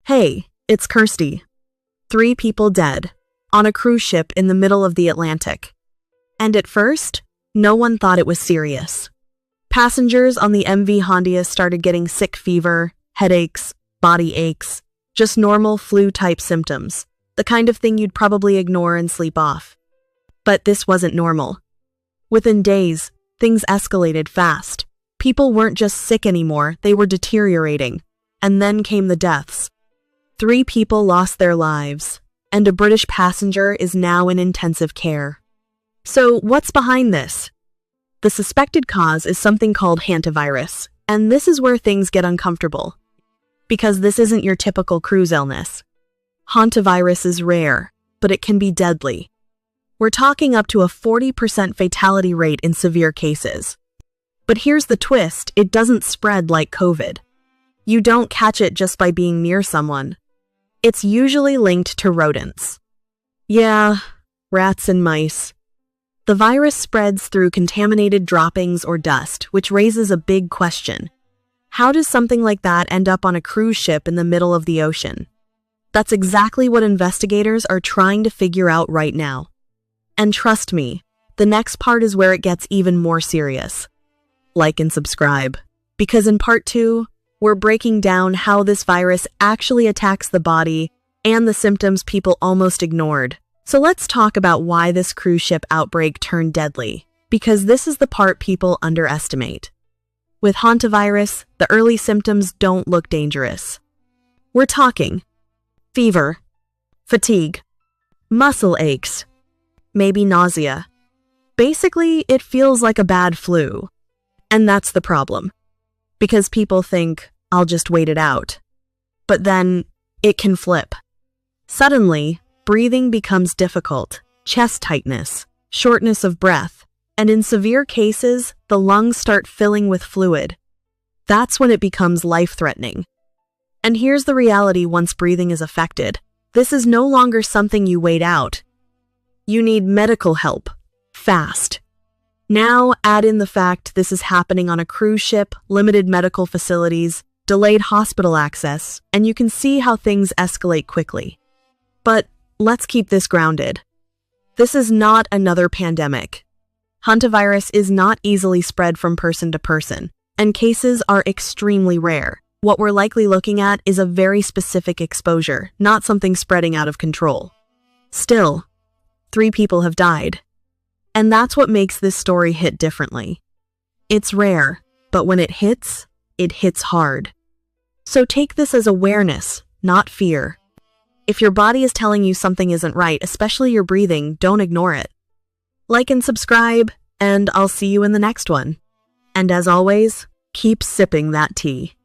Hey, it's Kirsty. 3 people dead on a cruise ship in the middle of the Atlantic. And at first, no one thought it was serious. Passengers on the MV Hondia started getting sick fever, headaches, body aches, just normal flu-type symptoms, the kind of thing you'd probably ignore and sleep off. But this wasn't normal. Within days, things escalated fast. People weren't just sick anymore, they were deteriorating. And then came the deaths. 3 people lost their lives, and a British passenger is now in intensive care. So, what's behind this? The suspected cause is something called hantavirus, and this is where things get uncomfortable. Because this isn't your typical cruise illness. Hantavirus is rare, but it can be deadly. We're talking up to a 40% fatality rate in severe cases. But here's the twist, it doesn't spread like COVID. You don't catch it just by being near someone. It's usually linked to rodents. Yeah, rats and mice. The virus spreads through contaminated droppings or dust, which raises a big question. How does something like that end up on a cruise ship in the middle of the ocean? That's exactly what investigators are trying to figure out right now. And trust me, the next part is where it gets even more serious. Like and subscribe, because in part 2, we're breaking down how this virus actually attacks the body and the symptoms people almost ignored. So let's talk about why this cruise ship outbreak turned deadly, because this is the part people underestimate. With hantavirus, the early symptoms don't look dangerous. We're talking fever, fatigue, muscle aches, maybe nausea. Basically, it feels like a bad flu. And that's the problem. Because people think, I'll just wait it out. But then, it can flip. Suddenly, breathing becomes difficult, chest tightness, shortness of breath, and in severe cases, the lungs start filling with fluid. That's when it becomes life-threatening. And here's the reality once breathing is affected. This is no longer something you wait out. You need medical help, fast. Now add in the fact this is happening on a cruise ship, limited medical facilities, delayed hospital access, and you can see how things escalate quickly. But let's keep this grounded. This is not another pandemic. Hantavirus is not easily spread from person to person, and cases are extremely rare. What we're likely looking at is a very specific exposure, not something spreading out of control. Still, 3 people have died. And that's what makes this story hit differently. It's rare, but when it hits hard. So take this as awareness, not fear. If your body is telling you something isn't right, especially your breathing, don't ignore it. Like and subscribe, and I'll see you in the next one. And as always, keep sipping that tea.